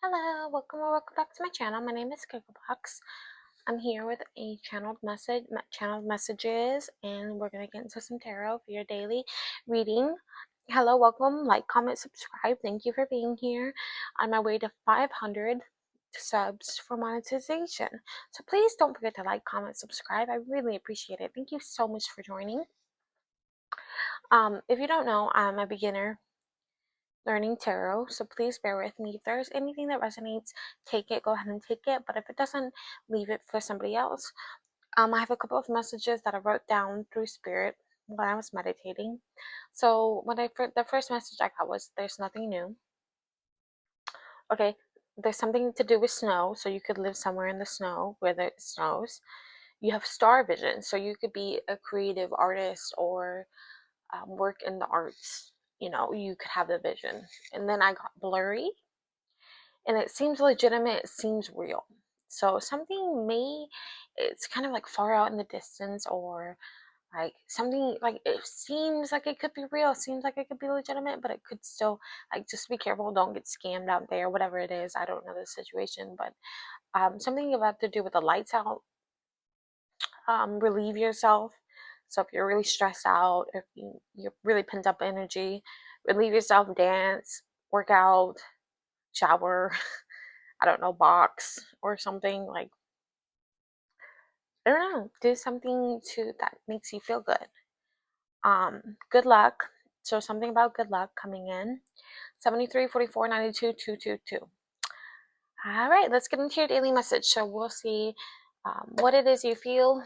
Hello, welcome or welcome back to my channel. My name is Gigglebox. I'm here with a channeled messages, and we're gonna get into some tarot for your daily reading. Hello, welcome, like, comment, subscribe. Thank you for being here. On my way to 500 subs for monetization. So please don't forget to like, comment, subscribe. I really appreciate it. Thank you so much for joining. If you don't know, I'm a beginner learning tarot, so please bear with me. If there's anything that resonates, take it, go ahead and take it, but if it doesn't, leave it for somebody else. I have a couple of messages that I wrote down through spirit when I was meditating. So the first message I got was, there's nothing new. Okay, there's something to do with snow, so you could live somewhere in the snow where it snows. You have star vision, so you could be a creative artist or work in the arts. You could have the vision. And then I got blurry, and it seems legitimate, it seems real. So it's kind of like far out in the distance, or like something, like it seems like it could be real, seems like it could be legitimate, but it could still, like, just be careful, don't get scammed out there, whatever it is. I don't know the situation, but something about to do with the lights out. Relieve yourself. So if you're really stressed out, if you're really pent up energy, relieve yourself, dance, work out, shower, I don't know, box or something. Like, I don't know, do something that makes you feel good. Good luck. So something about good luck coming in. 73, 44, 92, 222. All right, let's get into your daily message. So we'll see what it is you feel,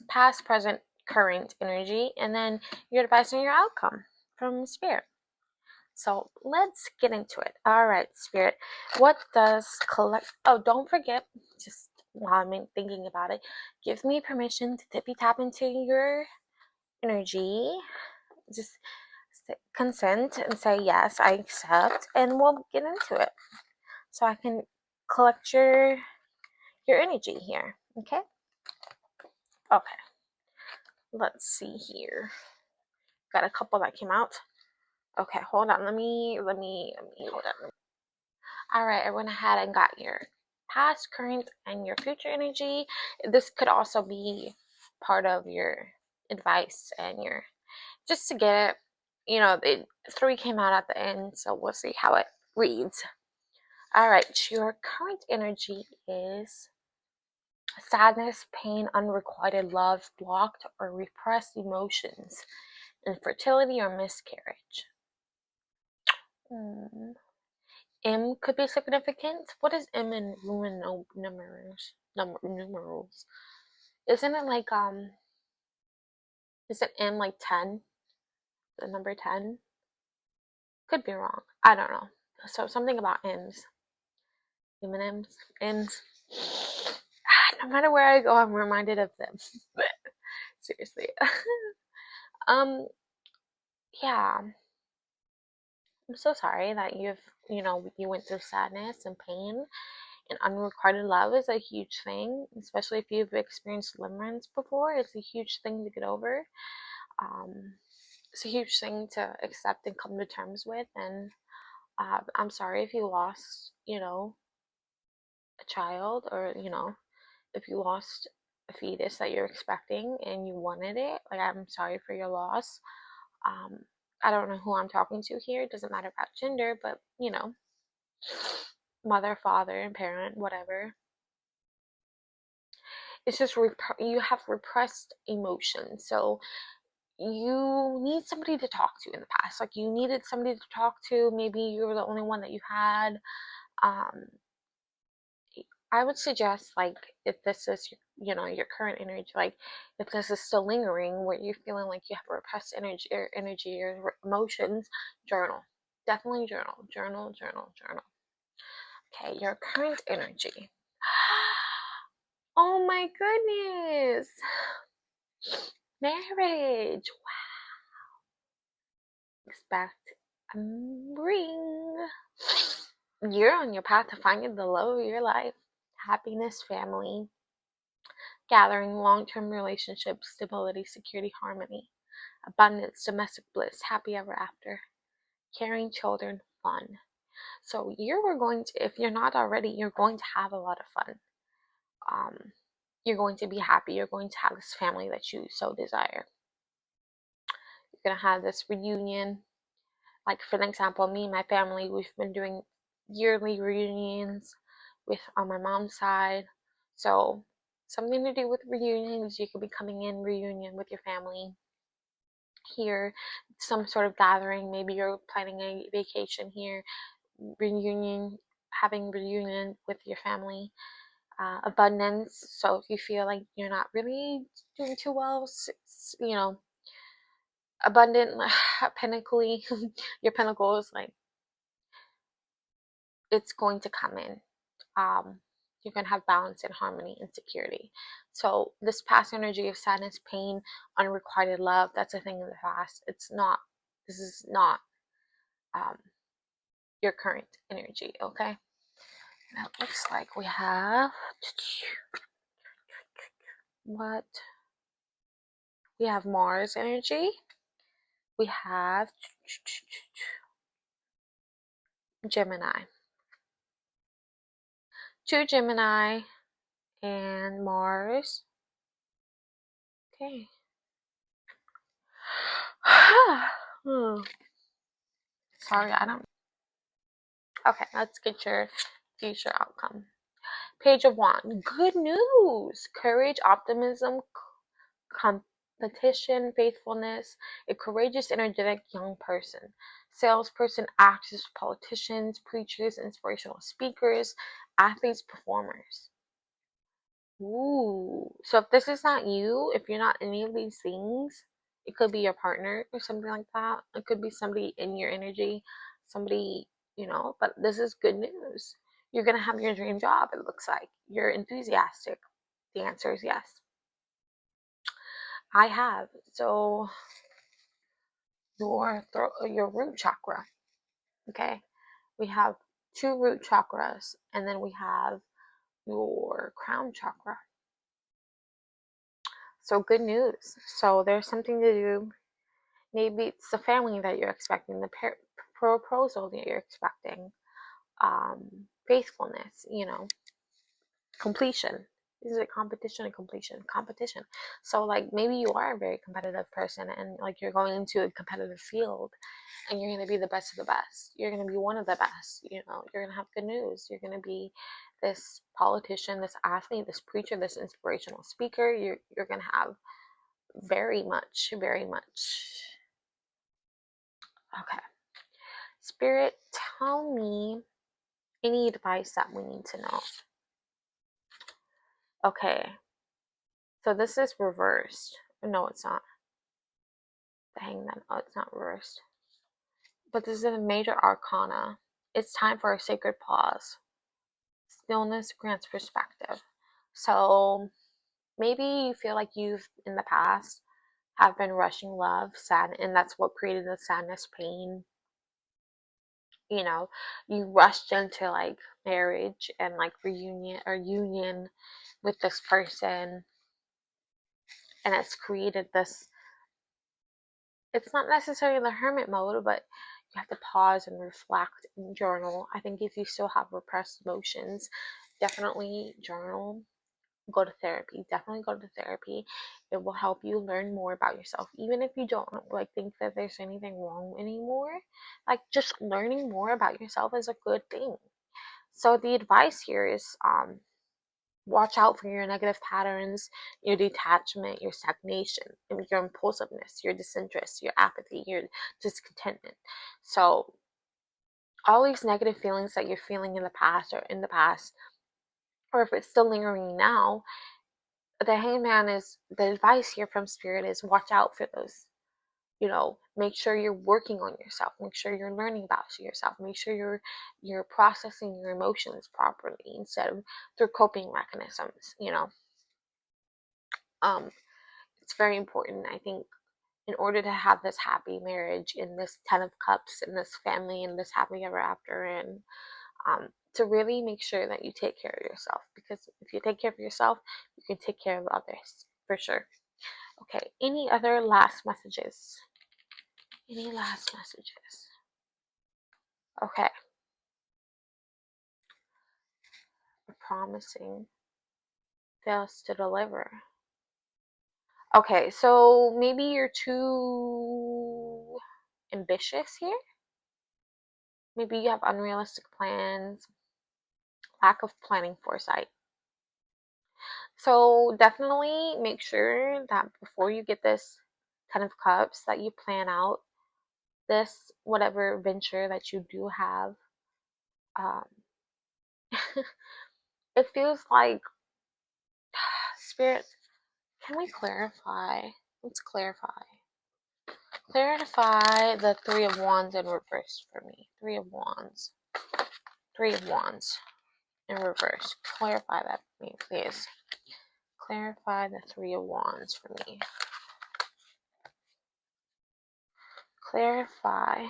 past, present, current energy, and then your advice on your outcome from Spirit. So let's get into it. All right, Spirit, what does collect? Oh, don't forget, just while I'm thinking about it, give me permission to tippy tap into your energy. Just consent and say, yes, I accept, and we'll get into it. So I can collect your energy here. Okay? Okay. Let's see here. Got a couple that came out. Okay, hold on. Let me hold on. All right, I went ahead and got your past, current, and your future energy. This could also be part of your advice and your, just to get it. The three came out at the end, so we'll see how it reads. All right, your current energy is sadness, pain, unrequited love, blocked or repressed emotions, infertility or miscarriage. M could be significant. What is M in Roman numerals? Numerals. Isn't it like is it M like 10? The number 10? Could be wrong. I don't know. So something about M's. Human M's. M's. No matter where I go, I'm reminded of them. Seriously. um yeah. I'm so sorry that you went through sadness and pain. And unrequited love is a huge thing, especially if you've experienced limerence before. It's a huge thing to get over. It's a huge thing to accept and come to terms with. And I'm sorry if you lost, a child, or if you lost a fetus that you're expecting and you wanted it. Like, I'm sorry for your loss. Um, I don't know who I'm talking to here. It doesn't matter about gender, but mother, father, and parent, whatever. It's just you have repressed emotions. So you need somebody to talk to in the past. Like, you needed somebody to talk to. Maybe you were the only one that you had. Um, I would suggest, like, if this is your current energy, like if this is still lingering, where you're feeling like you have repressed energy or emotions, journal. Definitely journal. Journal, journal, journal. Okay, your current energy. Oh my goodness. Marriage. Expect a ring. You're on your path to finding the love of your life. Happiness, family, gathering, long-term relationships, stability, security, harmony, abundance, domestic bliss, happy ever after, caring children, fun. So you're going to, if you're not already, you're going to have a lot of fun. You're going to be happy. You're going to have this family that you so desire. You're going to have this reunion. Like, for an example, me and my family, we've been doing yearly reunions with on my mom's side. So something to do with reunions. You could be coming in reunion with your family here, some sort of gathering. Maybe you're planning a vacation here, reunion, having reunion with your family. Abundance. So if you feel like you're not really doing too well, abundant, pinnacly, your pinnacle is like it's going to come in. Um, you're going to have balance and harmony and security. So this past energy of sadness, pain, unrequited love, that's a thing in the past. It's not. This is not um, your current energy. Okay. Now it looks like we have what? We have Mars energy. We have Gemini. Two Gemini and Mars. Okay. Sorry, I don't. Okay, let's get your future outcome. Page of Wands. Good news. Courage, optimism, competition, faithfulness. A courageous, energetic young person. Salesperson, actors, politicians, preachers, inspirational speakers, athletes, performers. Ooh. So if this is not you, if you're not any of these things, it could be your partner or something like that. It could be somebody in your energy, somebody, but this is good news. You're going to have your dream job, it looks like. You're enthusiastic. The answer is yes. I have. So your root chakra, okay? We have two root chakras, and then we have your crown chakra. So good news. So there's something to do. Maybe it's the family that you're expecting, the proposal that you're expecting, faithfulness, completion. Is it competition and completion? Competition. So like maybe you are a very competitive person and like you're going into a competitive field and you're going to be the best of the best. You're going to be one of the best, you're going to have good news. You're going to be this politician, this athlete, this preacher, this inspirational speaker. You're going to have very much, very much. Okay. Spirit, tell me any advice that we need to know. Okay. So this is reversed. No, it's not. The Hangman. Oh, it's not reversed. But this is a major arcana. It's time for a sacred pause. Stillness grants perspective. So maybe you feel like you've, in the past, have been rushing love, sad, and that's what created the sadness, pain. You rushed into like marriage and like reunion or union with this person, and it's created this. It's not necessarily the hermit mode, but you have to pause and reflect and journal. I think if you still have repressed emotions, definitely journal. Go to therapy. Definitely go to therapy. It will help you learn more about yourself. Even if you don't like think that there's anything wrong anymore, like just learning more about yourself is a good thing. So the advice here is watch out for your negative patterns, your detachment, your stagnation, and your impulsiveness, your disinterest, your apathy, your discontentment. So all these negative feelings that you're feeling in the past or if it's still lingering now, the hangman is the advice here from spirit is watch out for those. Make sure you're working on yourself. Make sure you're learning about yourself. Make sure you're processing your emotions properly instead of through coping mechanisms. Um, it's very important, I think, in order to have this happy marriage in this 10 of cups in this family and this happy ever after and to really make sure that you take care of yourself, because if you take care of yourself you can take care of others for sure. Okay, any other last messages? Any last messages? Okay, promising fails to deliver. Okay, so maybe you're too ambitious here. Maybe you have unrealistic plans, lack of planning foresight. So definitely make sure that before you get this 10 of cups that you plan out this whatever venture that you do have. Um, it feels like spirit. Can we clarify? Let's clarify. Clarify the Three of Wands in reverse for me. Three of Wands. Three of Wands in reverse. Clarify that for me, please. Clarify the Three of Wands for me. Clarify.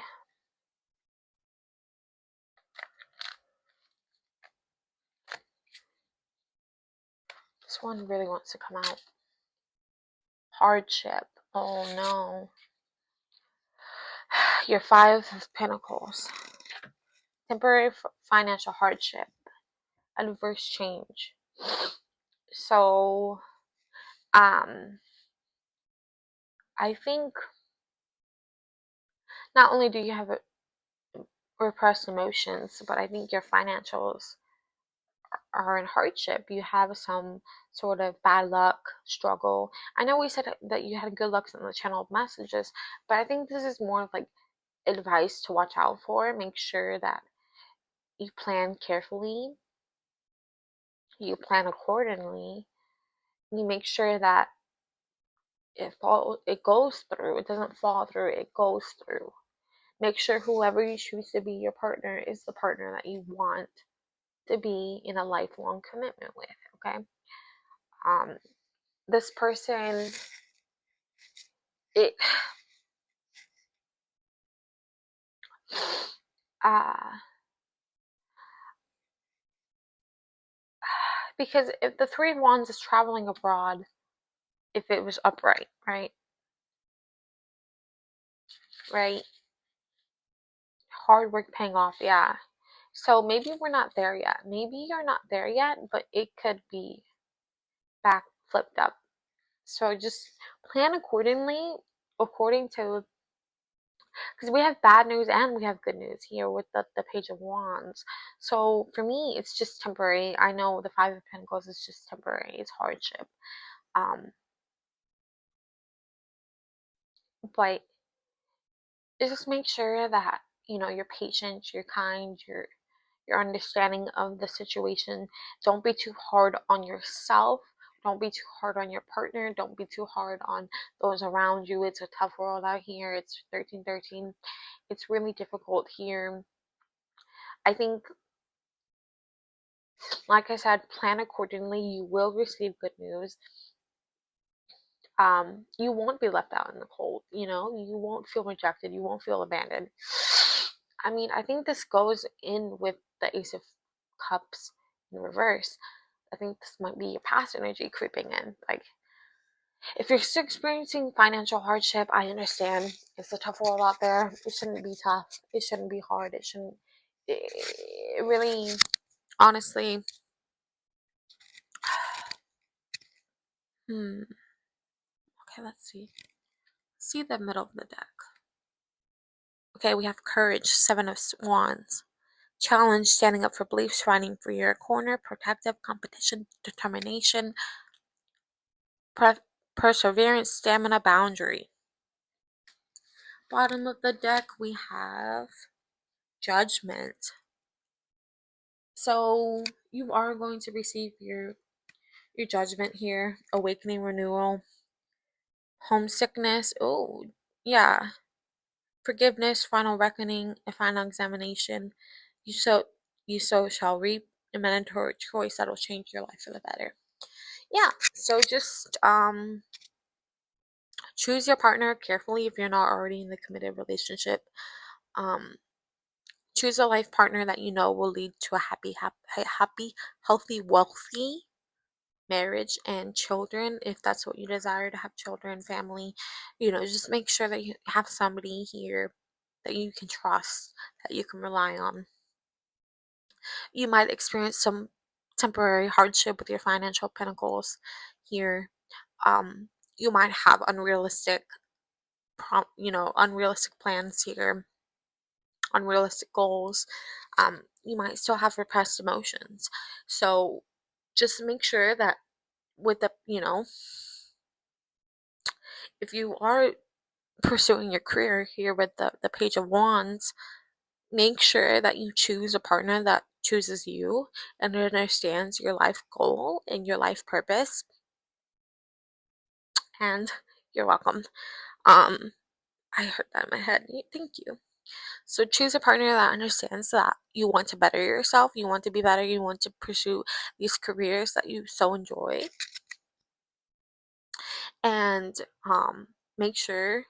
This one really wants to come out. Hardship. Oh no. Your Five of Pentacles. Temporary financial hardship. Adverse change. So, I think not only do you have repressed emotions, but I think your financials are in hardship. You have some sort of bad luck struggle. I know we said that you had good luck in the channel of messages, but I think this is more of like advice to watch out for. Make sure that you plan carefully, you plan accordingly, you make sure that it goes through. It doesn't fall through, it goes through. Make sure whoever you choose to be your partner is the partner that you want to be in a lifelong commitment with, okay? This person, it, uh, because if the Three of Wands is traveling abroad, if it was upright, right? Right? Hard work paying off, yeah. So maybe we're not there yet. Maybe you're not there yet, but it could be back flipped up. So just plan accordingly, according to, because we have bad news and we have good news here with the Page of Wands. So for me, it's just temporary. I know the Five of Pentacles is just temporary. It's hardship. Um, but just make sure that you're patient, you're kind, you're understanding of the situation. Don't be too hard on yourself. Don't be too hard on your partner. Don't be too hard on those around you. It's a tough world out here. It's 1313. It's really difficult here. I think, like I said, plan accordingly. You will receive good news. You won't be left out in the cold. You won't feel rejected. You won't feel abandoned. I mean, I think this goes in with the Ace of Cups in reverse. I think this might be your past energy creeping in. Like, if you're still experiencing financial hardship, I understand. It's a tough world out there. It shouldn't be tough. It shouldn't be hard. It shouldn't. It really, honestly. Okay, let's see. See the middle of the deck. Okay, we have courage, Seven of Wands. Challenge, standing up for beliefs, fighting for your corner, protective, competition, determination, perseverance, stamina, boundary. Bottom of the deck, we have Judgment. So you are going to receive your judgment here. Awakening, renewal, homesickness. Oh, yeah. Forgiveness, final reckoning, a final examination. You so shall reap, a mandatory choice that'll change your life for the better. Yeah, so just choose your partner carefully if you're not already in the committed relationship. Choose a life partner that you know will lead to a happy, healthy, wealthy marriage and children, if that's what you desire, to have children, family. Just make sure that you have somebody here that you can trust, that you can rely on. You might experience some temporary hardship with your financial pinnacles here. You might have unrealistic unrealistic plans here, unrealistic goals. You might still have repressed emotions. So just make sure that with the, if you are pursuing your career here with the Page of Wands, make sure that you choose a partner that chooses you and understands your life goal and your life purpose. And you're welcome. I heard that in my head. Thank you. So choose a partner that understands that you want to better yourself, you want to be better, you want to pursue these careers that you so enjoy. And make sure